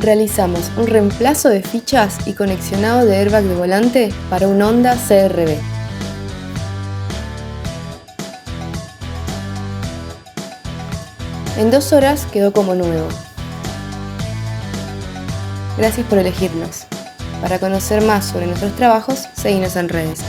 realizamos un reemplazo de fichas y conexionado de airbag de volante para un Honda CR-V. En 2 horas quedó como nuevo. Gracias por elegirnos. Para conocer más sobre nuestros trabajos, seguinos en redes.